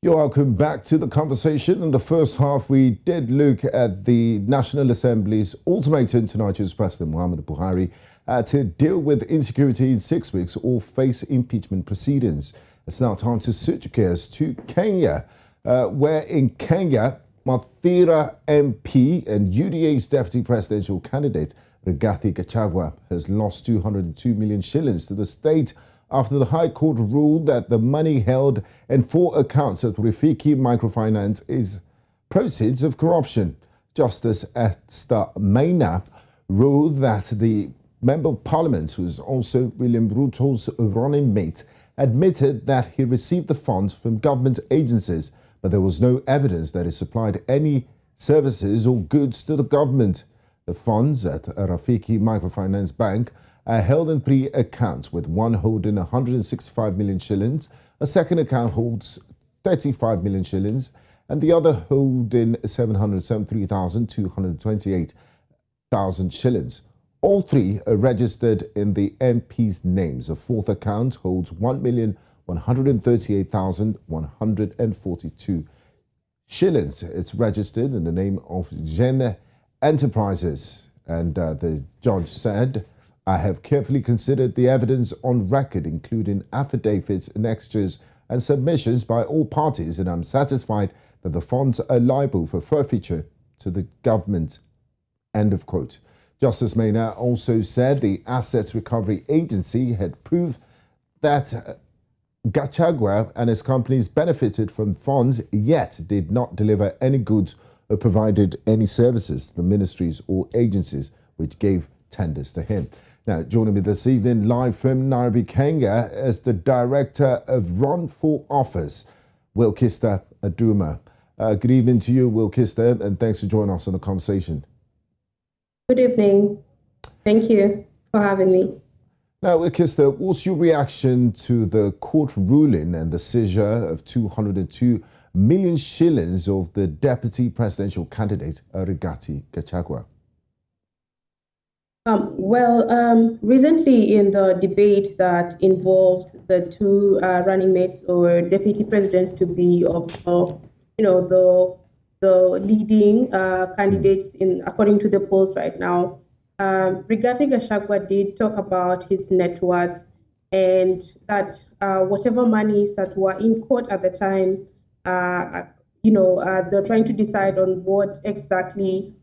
You're welcome back to the conversation. In the first half, we did look at the National Assembly's ultimatum to Nigeria's President Muhammadu Buhari to deal with insecurity in 6 weeks or face impeachment proceedings. It's now time to switch gears to Kenya, where in Kenya, Mathira MP and UDA's deputy presidential candidate, Rigathi Gachagua, has lost 202 million shillings to the state after the High Court ruled that the money held in 4 accounts at Rafiki Microfinance is proceeds of corruption. Justice Esther Maina ruled that the Member of Parliament, who is also William Ruto's running mate, admitted that he received the funds from government agencies, but there was no evidence that he supplied any services or goods to the government. The funds at Rafiki Microfinance Bank are held in 3 accounts, with one holding 165 million shillings, a second account holds 35 million shillings, and the other holding 773,228 shillings. All 3 are registered in the MP's names. A 4th account holds 1,138,142 shillings. It's registered in the name of Gen Enterprises, and the judge said, "I have carefully considered the evidence on record, including affidavits, annexures, and submissions by all parties, and I'm satisfied that the funds are liable for forfeiture to the government." End of quote. Justice Maina also said the Assets Recovery Agency had proved that Gachagua and his companies benefited from funds, yet did not deliver any goods or provided any services to the ministries or agencies which gave tenders to him. Now, joining me this evening live from Nairobi, Kenya, is the Director of Run for Office, Wilkister Aduma. Good evening to you, Wilkister, and thanks for joining us on the conversation. Good evening. Thank you for having me. Now, Wilkister, what's your reaction to the court ruling and the seizure of 202 million shillings of the deputy presidential candidate, Rigathi Gachagua? Recently in the debate that involved the 2 running mates or deputy presidents to be of, the leading candidates according to the polls right now, Rigathi Gachagua did talk about his net worth and that whatever monies that were in court at the time, they're trying to decide on what exactly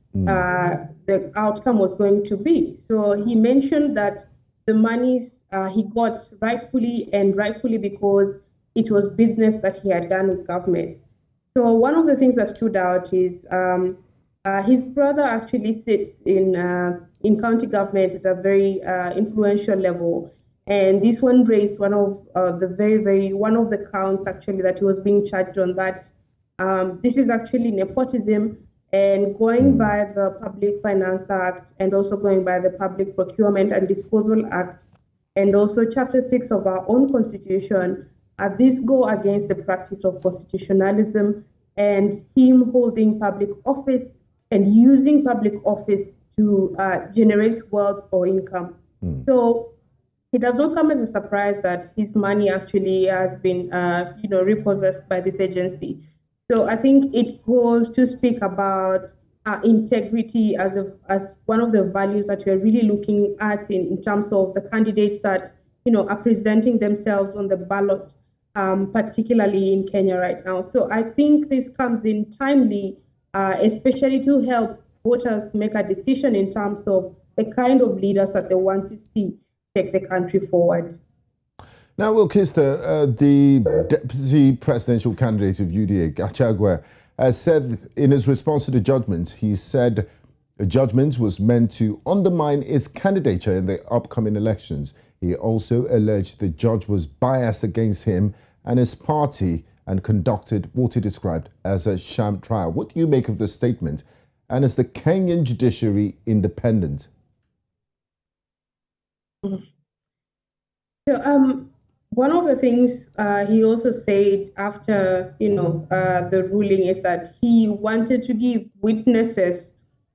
the outcome was going to be. So he mentioned that the monies he got rightfully because it was business that he had done with government. So one of the things that stood out is his brother actually sits in county government at a very influential level, and this one raised one of one of the counts actually that he was being charged on, that this is actually nepotism. And going by the Public Finance Act and also going by the Public Procurement and Disposal Act and also Chapter 6 of our own Constitution, these go against the practice of constitutionalism and him holding public office and using public office to generate wealth or income. So it does not come as a surprise that his money actually has been repossessed by this agency. So I think it goes to speak about integrity as one of the values that we're really looking at in terms of the candidates that are presenting themselves on the ballot, particularly in Kenya right now. So I think this comes in timely, especially to help voters make a decision in terms of the kind of leaders that they want to see take the country forward. Now, Wilkister, the deputy presidential candidate of UDA, Gachagua, said in his response to the judgment, he said the judgment was meant to undermine his candidature in the upcoming elections. He also alleged the judge was biased against him and his party and conducted what he described as a sham trial. What do you make of this statement? And is the Kenyan judiciary independent? So, one of the things he also said after, the ruling is that he wanted to give witnesses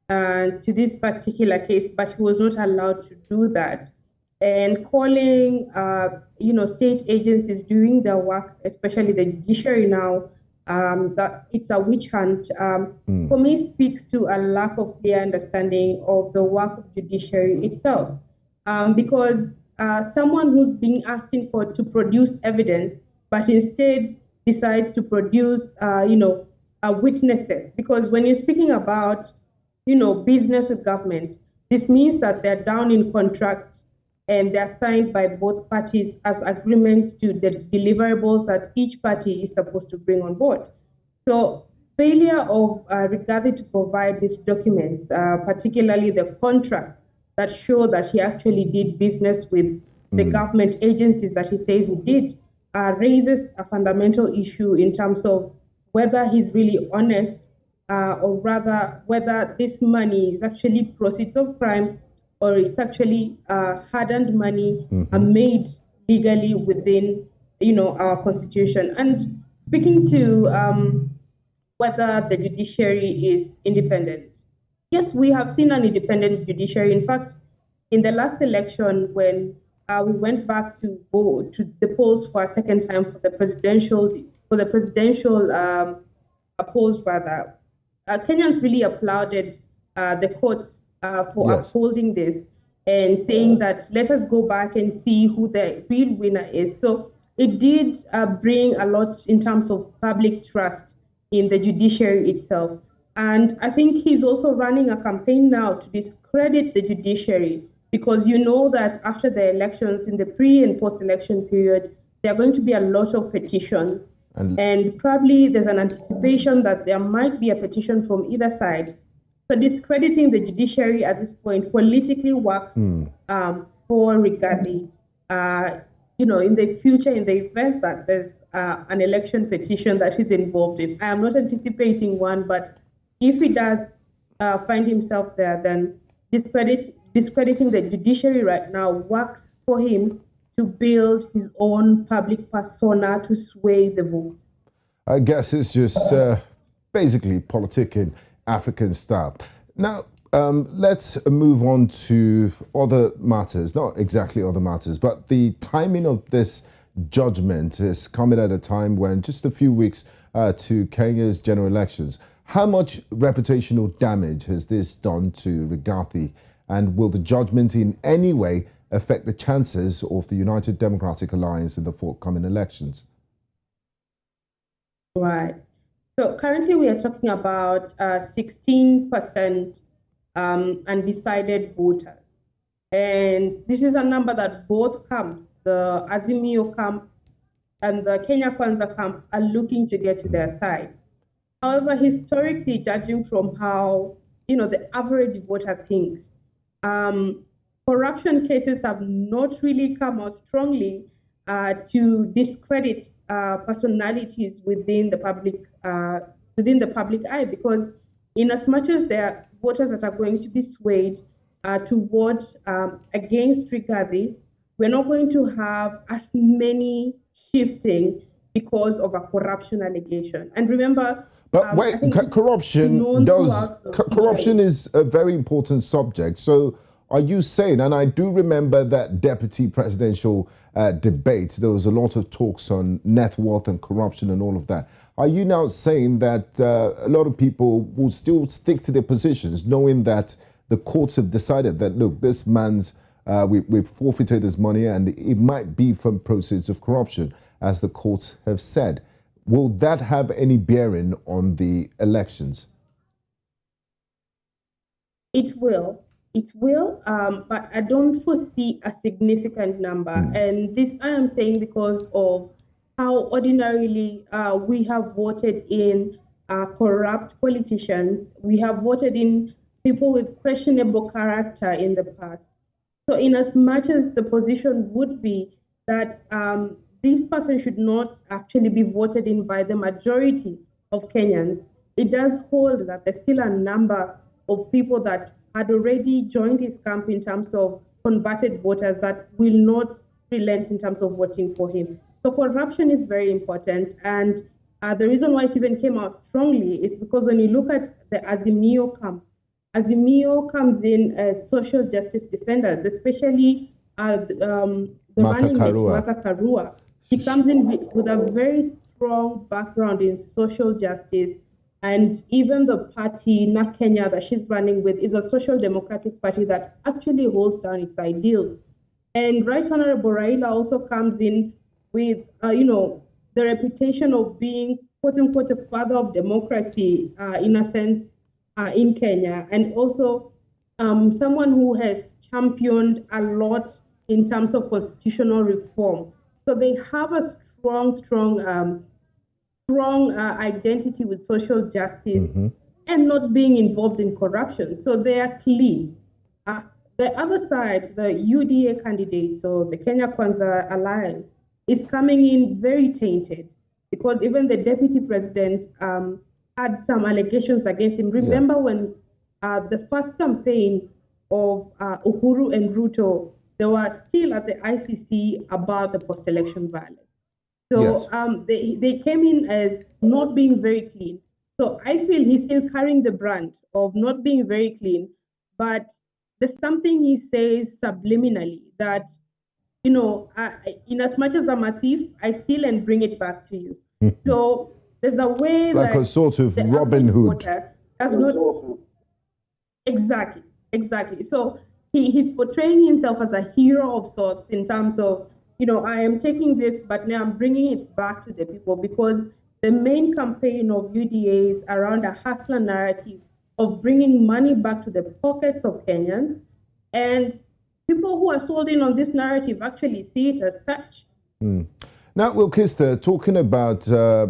to this particular case, but he was not allowed to do that. And calling, state agencies doing their work, especially the judiciary now, that it's a witch hunt, for me speaks to a lack of clear understanding of the work of judiciary itself. Because someone who's being asked in court to produce evidence, but instead decides to produce, witnesses. Because when you're speaking about, business with government, this means that they're down in contracts and they're signed by both parties as agreements to the deliverables that each party is supposed to bring on board. So failure of Rigathi to provide these documents, particularly the contracts that show that he actually did business with the government agencies that he says he did, raises a fundamental issue in terms of whether he's really honest, or rather whether this money is actually proceeds of crime or it's actually hard-earned money made legally within, our constitution. And speaking to whether the judiciary is independent, yes, we have seen an independent judiciary. In fact, in the last election, when we went back to vote to the polls for a second time for the presidential polls, rather, Kenyans really applauded the courts for upholding this and saying that let us go back and see who the real winner is. So it did bring a lot in terms of public trust in the judiciary itself. And I think he's also running a campaign now to discredit the judiciary, because you know that after the elections, in the pre and post-election period, there are going to be a lot of petitions. And probably there's an anticipation that there might be a petition from either side. So discrediting the judiciary at this point politically works for Rigathi. In the future, in the event that there's an election petition that he's involved in. I am not anticipating one, but if he does find himself there, then discrediting the judiciary right now works for him to build his own public persona to sway the vote. I guess it's just basically politicking African style. Now, let's move on to other matters, not exactly other matters, but the timing of this judgment is coming at a time when just a few weeks to Kenya's general elections. How much reputational damage has this done to Rigathi, and will the judgment in any way affect the chances of the United Democratic Alliance in the forthcoming elections? Right. So currently we are talking about 16% undecided voters. And this is a number that both camps, the Azimio camp and the Kenya Kwanza camp, are looking to get to their side. However, historically, judging from how, the average voter thinks, corruption cases have not really come out strongly to discredit personalities within the public eye, because in as much as there are voters that are going to be swayed to vote against Rigathi, we're not going to have as many shifting because of a corruption allegation. And remember, but wait, corruption is a very important subject. So are you saying, and I do remember that deputy presidential debate, there was a lot of talks on net worth and corruption and all of that. Are you now saying that a lot of people will still stick to their positions, knowing that the courts have decided that, look, this man's, we've forfeited his money and it might be from proceeds of corruption, as the courts have said? Will that have any bearing on the elections? It will. It will, but I don't foresee a significant number. And this I am saying because of how ordinarily we have voted in corrupt politicians. We have voted in people with questionable character in the past. So in as much as the position would be that this person should not actually be voted in by the majority of Kenyans, it does hold that there's still a number of people that had already joined his camp in terms of converted voters that will not relent in terms of voting for him. So corruption is very important. And the reason why it even came out strongly is because when you look at the Azimio camp, Azimio comes in as social justice defenders, especially the running mate, Martha Karua. He comes in with a very strong background in social justice. And even the party, Na Kenya, that she's running with, is a social democratic party that actually holds down its ideals. And Right Honorable Raila also comes in with, the reputation of being, quote unquote, a father of democracy, in a sense, in Kenya, and also someone who has championed a lot in terms of constitutional reform. So they have a strong identity with social justice and not being involved in corruption. So they are clean. The other side, the UDA candidate, so the Kenya Kwanza Alliance, is coming in very tainted because even the deputy president had some allegations against him. Remember when the first campaign of Uhuru and Ruto, they were still at the ICC about the post-election violence. So they came in as not being very clean. So I feel he's still carrying the brand of not being very clean, but there's something he says subliminally that, in as much as I'm a thief, I steal and bring it back to you. So there's a way like that a sort of Robin Hood. Does not exactly. So he's portraying himself as a hero of sorts in terms of, I am taking this, but now I'm bringing it back to the people because the main campaign of UDA is around a hustler narrative of bringing money back to the pockets of Kenyans. And people who are sold in on this narrative actually see it as such. Now, Wilkister, talking about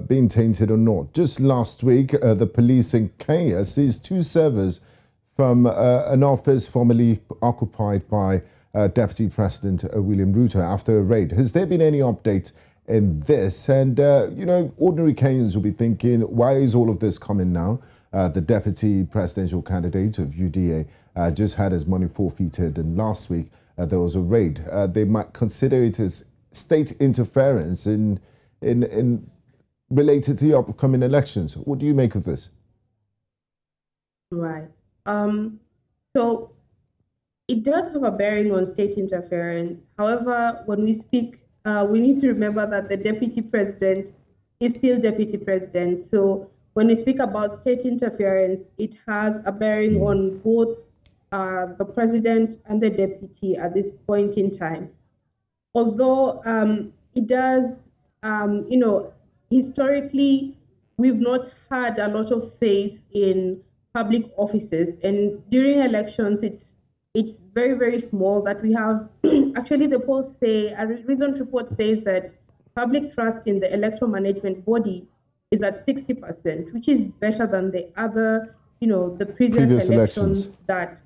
being tainted or not, just last week, the police in Kenya seized 2 servers from an office formerly occupied by Deputy President William Ruto after a raid. Has there been any update in this? And, ordinary Kenyans will be thinking, why is all of this coming now? The deputy presidential candidate of UDA just had his money forfeited, and last week there was a raid. They might consider it as state interference in related to the upcoming elections. What do you make of this? Right. So it does have a bearing on state interference. However, when we speak, we need to remember that the deputy president is still deputy president. So when we speak about state interference, it has a bearing on both the president and the deputy at this point in time. Although it does, historically, we've not had a lot of faith in public offices, and during elections, it's very, very small that we have. Actually, the polls say, a recent report says that public trust in the electoral management body is at 60%, which is better than the other, the previous elections that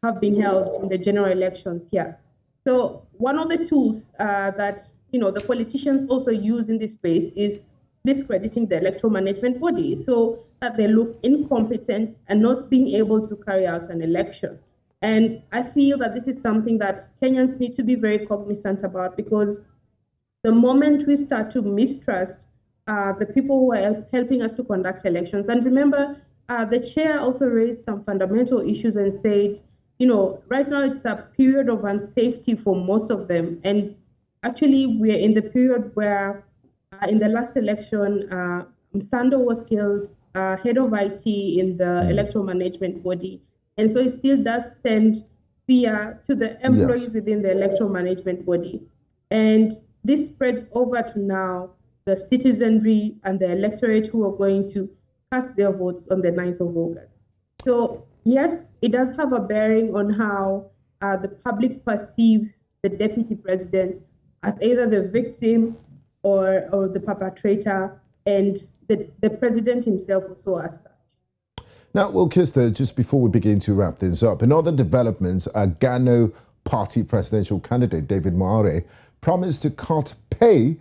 have been held in the general elections here. So one of the tools that the politicians also use in this space is discrediting the electoral management body so that they look incompetent and not being able to carry out an election. And I feel that this is something that Kenyans need to be very cognizant about, because the moment we start to mistrust the people who are helping us to conduct elections, and remember, the chair also raised some fundamental issues and said, right now it's a period of unsafety for most of them. And actually, we're in the period where in the last election, Msando was killed, head of IT in the electoral management body. And so it still does send fear to the employees within the electoral management body. And this spreads over to now the citizenry and the electorate who are going to cast their votes on the 9th of August. So yes, it does have a bearing on how the public perceives the deputy president as either the victim or the perpetrator, and the president himself also as such. Now, Wilkister, just before we begin to wrap things up, in other developments, Ghana party presidential candidate David Moare promised to cut pay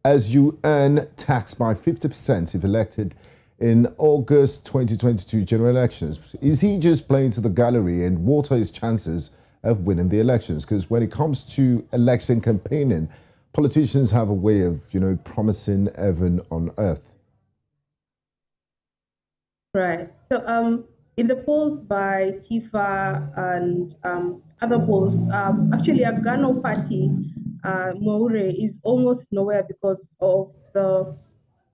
as you earn tax by 50% if elected in August 2022 general elections. Is he just playing to the gallery, and what are his chances of winning the elections? Because when it comes to election campaigning, politicians have a way of, promising heaven on earth. Right. So in the polls by TIFA and other polls, actually a Ghana party, Moure, is almost nowhere because of the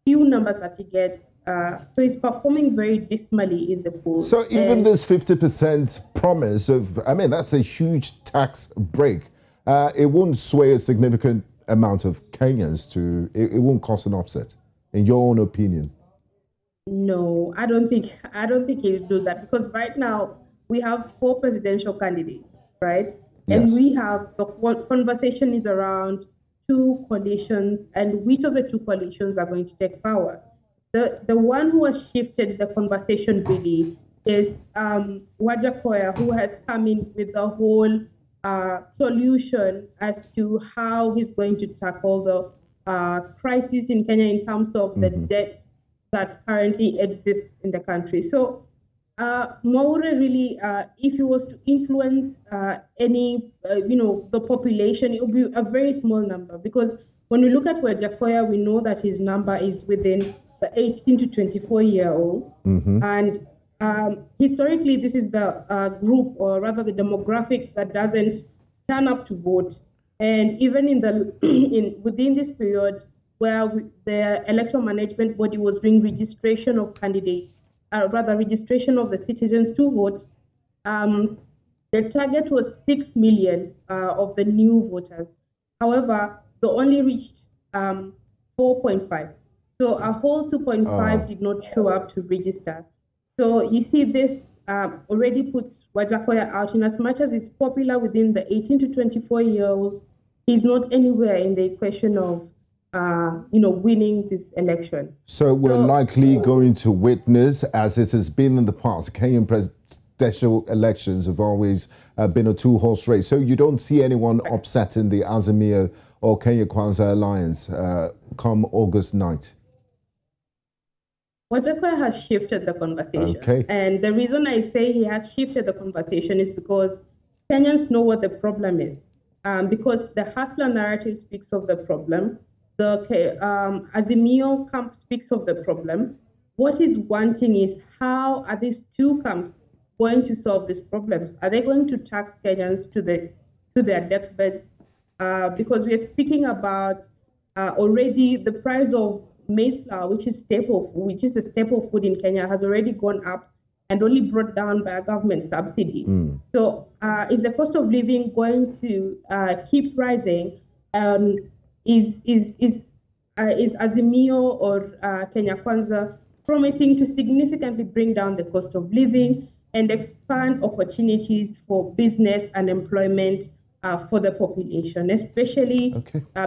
few numbers that he gets. So he's performing very dismally in the polls. So even this 50% promise of, I mean, that's a huge tax break. It won't sway a significant amount of Kenyans it won't cause an upset, in your own opinion. No, I don't think he will do that, because right now we have 4 presidential candidates, right? And Yes. we have the conversation is around 2 coalitions, and which of the 2 coalitions are going to take power. The one who has shifted the conversation really is Wajakoya, who has come in with the whole solution as to how he's going to tackle the crisis in Kenya in terms of the debt that currently exists in the country. So Maure really, if he was to influence any, the population, it would be a very small number, because when we look at Wajakoya, we know that his number is within the 18 to 24-year-olds. And historically, this is the group, or rather the demographic, that doesn't turn up to vote. And even in the within this period, where the electoral management body was doing registration of candidates, rather registration of the citizens to vote, the target was 6 million of the new voters. However, they only reached 4.5. So a whole 2.5 did not show up to register. So you see, this already puts Wajakoya out. In as much as he's popular within the 18 to 24-year-olds, he's not anywhere in the equation of winning this election. So we're likely going to witness, as it has been in the past, Kenyan presidential elections have always been a 2-horse race. So you don't see anyone upsetting the Azimio or Kenya Kwanza alliance come August 9th? Wajakoya has shifted the conversation. Okay. And the reason I say he has shifted the conversation is because Kenyans know what the problem is. Because the hustler narrative speaks of the problem. The Azimio camp speaks of the problem. What is wanting is, how are these 2 camps going to solve these problems? Are they going to tax Kenyans to their deathbeds? Because we are speaking about already the price of maize flour, which is a staple food in Kenya, has already gone up and only brought down by a government subsidy. So is the cost of living going to keep rising? Is Azimio or Kenya Kwanza promising to significantly bring down the cost of living and expand opportunities for business and employment for the population, especially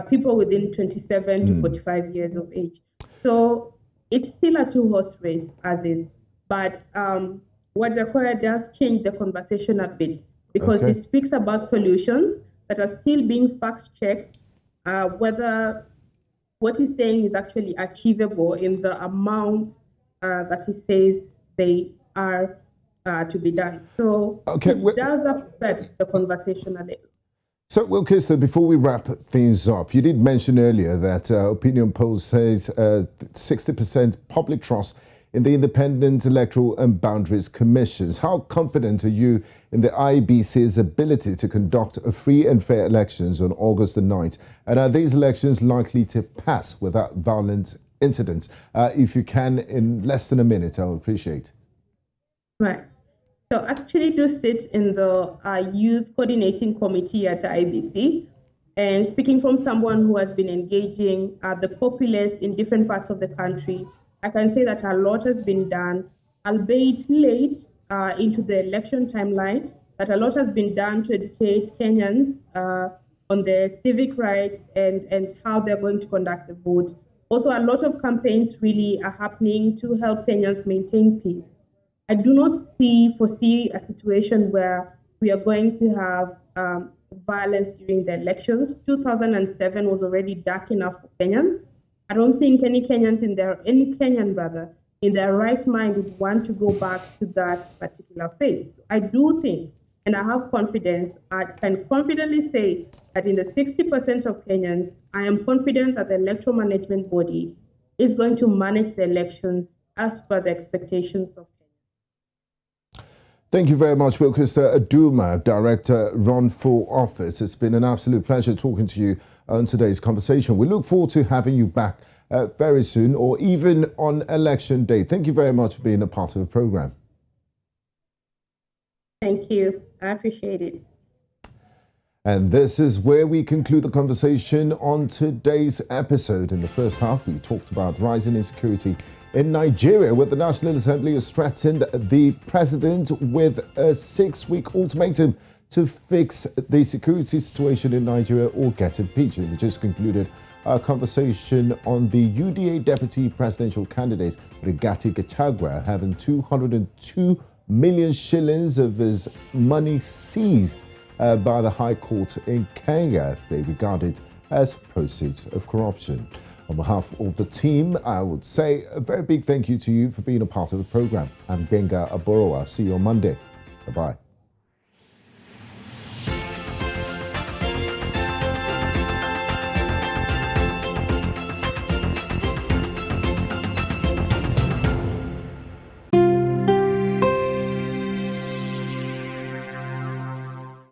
people within 27 to 45 years of age? So it's still a 2-horse race as is, but Wajakoya does change the conversation a bit, because he speaks about solutions that are still being fact-checked, whether what he's saying is actually achievable in the amounts that he says they are to be done. So it does upset the conversation a little. So, Wilkister, before we wrap things up, you did mention earlier that opinion polls says 60% public trust in the Independent Electoral and Boundaries Commissions. How confident are you in the IEBC's ability to conduct a free and fair elections on August the 9th? And are these elections likely to pass without violent incidents? If you can, in less than a minute, I would appreciate. Right. So actually do sit in the youth coordinating committee at IBC, and speaking from someone who has been engaging the populace in different parts of the country, I can say that a lot has been done, albeit late into the election timeline, that a lot has been done to educate Kenyans on their civic rights and how they're going to conduct the vote. Also, a lot of campaigns really are happening to help Kenyans maintain peace. I do not foresee a situation where we are going to have violence during the elections. 2007 was already dark enough for Kenyans. I don't think any Kenyan in their right mind would want to go back to that particular phase. I do think, and I have confidence, I can confidently say that in the 60% of Kenyans, I am confident that the electoral management body is going to manage the elections as per the expectations of Kenyans. Thank you very much, Wilkister Aduma, Director, Run for Office. It's been an absolute pleasure talking to you on today's conversation. We look forward to having you back very soon, or even on election day. Thank you very much for being a part of the program. Thank you. I appreciate it. And this is where we conclude the conversation on today's episode. In the first half, we talked about rising insecurity in Nigeria, where the National Assembly has threatened the president with a 6-week ultimatum to fix the security situation in Nigeria or get impeached. We just concluded our conversation on the UDA deputy presidential candidate, Rigathi Gachagua, having 202 million shillings of his money seized by the High Court in Kenya. They regarded as proceeds of corruption. On behalf of the team, I would say a very big thank you to you for being a part of the program. I'm Gbenga Aborowa. See you on Monday. Bye-bye.